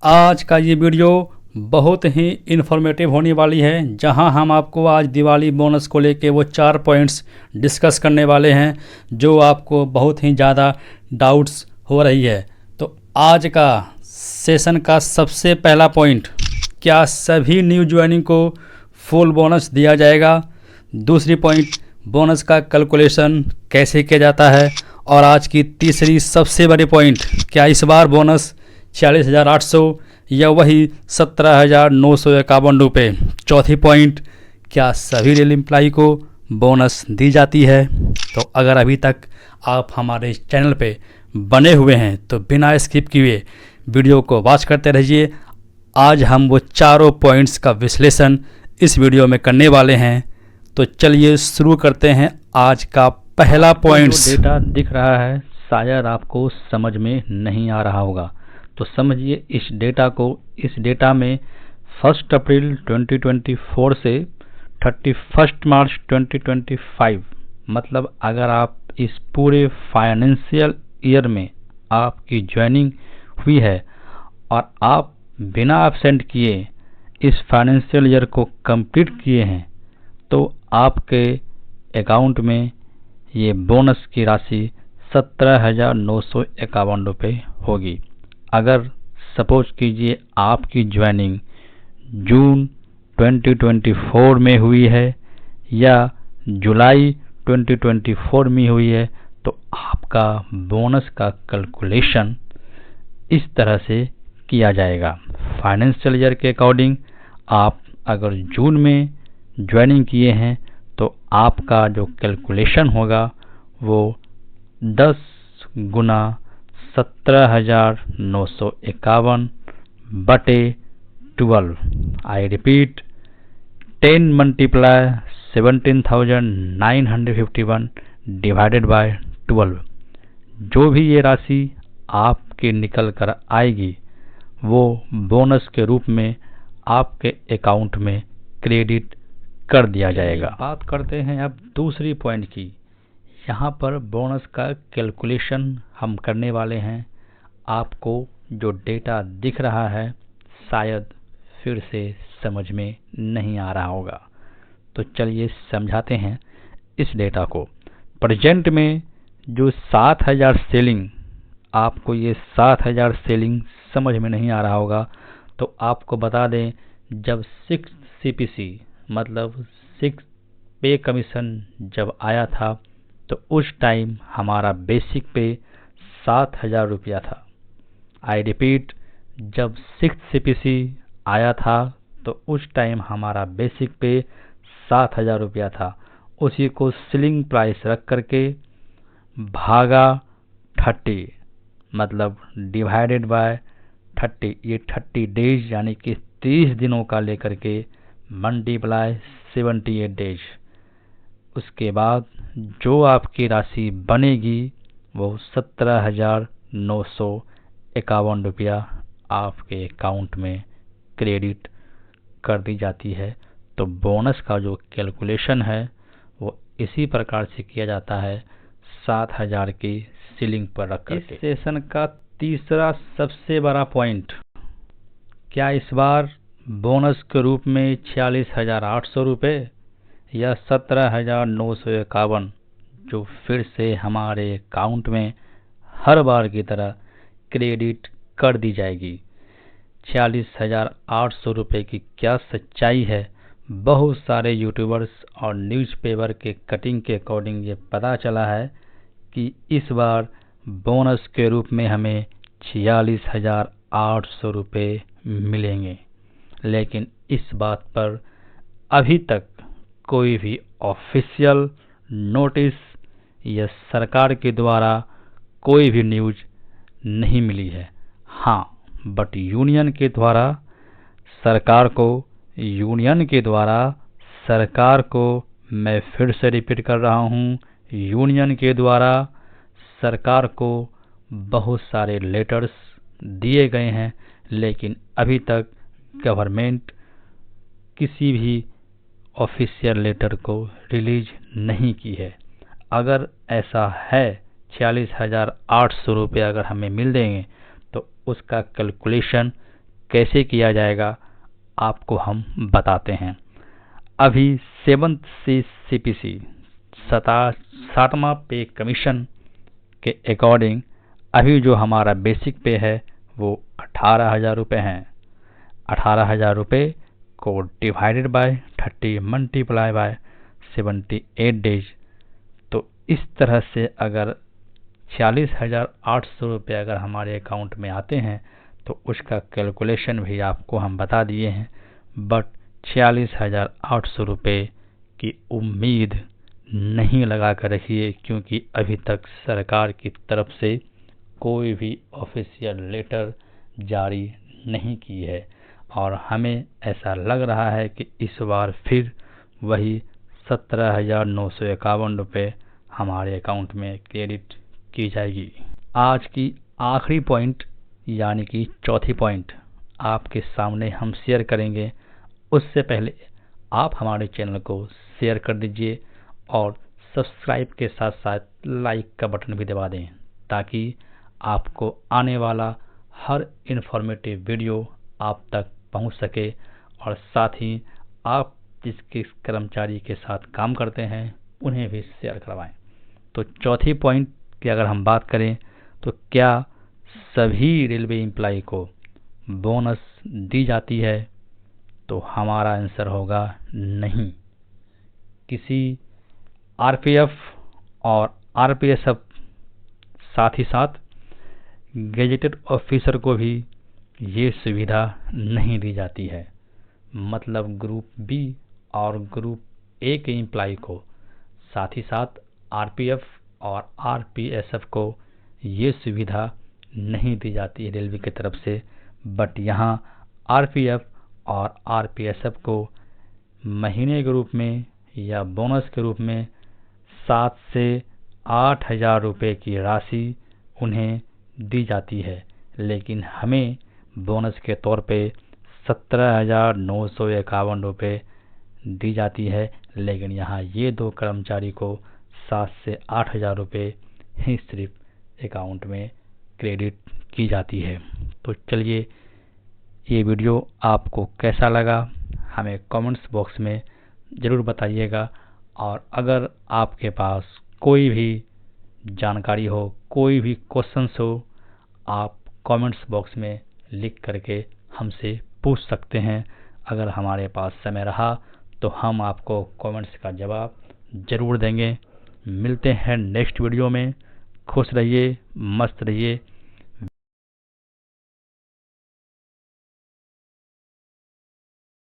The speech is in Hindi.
आज का ये वीडियो बहुत ही इन्फॉर्मेटिव होने वाली है, जहां हम आपको आज दिवाली बोनस को लेके वो 4 पॉइंट्स डिस्कस करने वाले हैं जो आपको बहुत ही ज़्यादा डाउट्स हो रही है। तो आज का सेशन का सबसे पहला पॉइंट, क्या सभी न्यू ज्वाइनिंग को फुल बोनस दिया जाएगा। दूसरी पॉइंट, बोनस का कैलकुलेशन कैसे किया जाता है। और आज की तीसरी सबसे बड़ी पॉइंट, क्या इस बार बोनस 46,800 या वही 17,951 रुपये। चौथी पॉइंट, क्या सभी रेल एम्प्लाई को बोनस दी जाती है। तो अगर अभी तक आप हमारे चैनल पे बने हुए हैं तो बिना स्किप किए वीडियो को वॉच करते रहिए। आज हम वो चारों पॉइंट्स का विश्लेषण इस वीडियो में करने वाले हैं। तो चलिए शुरू करते हैं आज का पहला पॉइंट। डेटा दिख रहा है, शायद आपको समझ में नहीं आ रहा होगा, तो समझिए इस डेटा को। इस डेटा में 1 अप्रैल 2024 से 31 मार्च 2025, मतलब अगर आप इस पूरे फाइनेंशियल ईयर में आपकी ज्वाइनिंग हुई है और आप बिना एब्सेंट किए इस फाइनेंशियल ईयर को कंप्लीट किए हैं, तो आपके अकाउंट में ये बोनस की राशि 17,951 रुपये होगी। अगर सपोज कीजिए आपकी ज्वाइनिंग जून 2024 में हुई है या जुलाई 2024 में हुई है, तो आपका बोनस का कैलकुलेशन इस तरह से किया जाएगा। फाइनेंशियल ईयर के अकॉर्डिंग आप अगर जून में ज्वाइनिंग किए हैं तो आपका जो कैलकुलेशन होगा वो 10 गुना 17,951 बटे 12। I repeat, 10 multiply 17,951 divided by 12। जो भी ये राशि आपके निकल कर आएगी वो बोनस के रूप में आपके अकाउंट में क्रेडिट कर दिया जाएगा। बात करते हैं अब दूसरी पॉइंट की। यहाँ पर बोनस का कैलकुलेशन हम करने वाले हैं। आपको जो डेटा दिख रहा है शायद फिर से समझ में नहीं आ रहा होगा, तो चलिए समझाते हैं इस डेटा को। प्रेजेंट में जो 7,000 सेलिंग, आपको ये 7,000 सेलिंग समझ में नहीं आ रहा होगा, तो आपको बता दें, जब 6 CPC मतलब 6 पे कमीशन जब आया था तो उस टाइम हमारा बेसिक पे 7,000 रुपया था। आई रिपीट, जब 6 CPC आया था तो उस टाइम हमारा बेसिक पे 7,000 रुपया था। उसी को सीलिंग प्राइस रख करके भागा 30 मतलब डिवाइडेड बाय 30, ये 30 डेज यानी कि 30 दिनों का लेकर के मल्टीप्लाई 78 डेज। उसके बाद जो आपकी राशि बनेगी वो 17,951 रुपया आपके अकाउंट में क्रेडिट कर दी जाती है। तो बोनस का जो कैलकुलेशन है वो इसी प्रकार से किया जाता है, 7,000 की सीलिंग पर रख करके। इस सेशन का तीसरा सबसे बड़ा पॉइंट, क्या इस बार बोनस के रूप में 46,800 रुपये या 17,951 जो फिर से हमारे अकाउंट में हर बार की तरह क्रेडिट कर दी जाएगी। 46,800 रुपये की क्या सच्चाई है। बहुत सारे यूट्यूबर्स और न्यूज़पेपर के कटिंग के अकॉर्डिंग ये पता चला है कि इस बार बोनस के रूप में हमें 46,800 रुपये मिलेंगे, लेकिन इस बात पर अभी तक कोई भी ऑफिशियल नोटिस या सरकार के द्वारा कोई भी न्यूज़ नहीं मिली है। हाँ, बट यूनियन के द्वारा सरकार को मैं फिर से रिपीट कर रहा हूँ, यूनियन के द्वारा सरकार को बहुत सारे लेटर्स दिए गए हैं, लेकिन अभी तक गवर्नमेंट किसी भी ऑफिशियल लेटर को रिलीज नहीं की है। अगर ऐसा है 46,800 रुपये अगर हमें मिल देंगे तो उसका कैलकुलेशन कैसे किया जाएगा आपको हम बताते हैं। अभी 7th CPC 7वां पे कमीशन के अकॉर्डिंग अभी जो हमारा बेसिक पे है वो 18,000 रुपये हैं। 18,000 रुपये को divided by 30 multiply by 78 days, तो इस तरह से अगर 46,800 रुपये अगर हमारे अकाउंट में आते हैं तो उसका कैलकुलेशन भी आपको हम बता दिए हैं। बट 46,800 रुपये की उम्मीद नहीं लगा कर रखिए, क्योंकि अभी तक सरकार की तरफ से कोई भी ऑफिशियल लेटर जारी नहीं की है और हमें ऐसा लग रहा है कि इस बार फिर वही 17,951 रुपये हमारे अकाउंट में क्रेडिट की जाएगी। आज की आखिरी पॉइंट यानी कि चौथी पॉइंट आपके सामने हम शेयर करेंगे। उससे पहले आप हमारे चैनल को शेयर कर दीजिए और सब्सक्राइब के साथ साथ लाइक का बटन भी दबा दें, ताकि आपको आने वाला हर इन्फॉर्मेटिव वीडियो आप तक पहुंच सके और साथ ही आप जिसके कर्मचारी के साथ काम करते हैं उन्हें भी शेयर करवाएं। तो चौथी पॉइंट की अगर हम बात करें तो क्या सभी रेलवे एम्प्लॉय को बोनस दी जाती है, तो हमारा आंसर होगा नहीं। किसी आरपीएफ और आरपीएसएफ साथ ही साथ गेजेटेड ऑफिसर को भी ये सुविधा नहीं दी जाती है। मतलब ग्रुप बी और ग्रुप ए के एम्प्लॉय को साथ ही साथ आरपीएफ और आरपीएसएफ को ये सुविधा नहीं दी जाती है रेलवे की तरफ से। बट यहाँ आरपीएफ और आरपीएसएफ को महीने के रूप में या बोनस के रूप में 7 से 8,000 रुपये की राशि उन्हें दी जाती है, लेकिन हमें बोनस के तौर पे 17,951 रुपये दी जाती है। लेकिन यहाँ ये दो कर्मचारी को 7 से 8,000 रुपये ही सिर्फ अकाउंट में क्रेडिट की जाती है। तो चलिए, ये वीडियो आपको कैसा लगा हमें कमेंट्स बॉक्स में ज़रूर बताइएगा। और अगर आपके पास कोई भी जानकारी हो, कोई भी क्वेश्चंस हो, आप कमेंट्स बॉक्स में लिख करके हमसे पूछ सकते हैं। अगर हमारे पास समय रहा तो हम आपको कमेंट्स का जवाब ज़रूर देंगे। मिलते हैं नेक्स्ट वीडियो में। खुश रहिए, मस्त रहिए,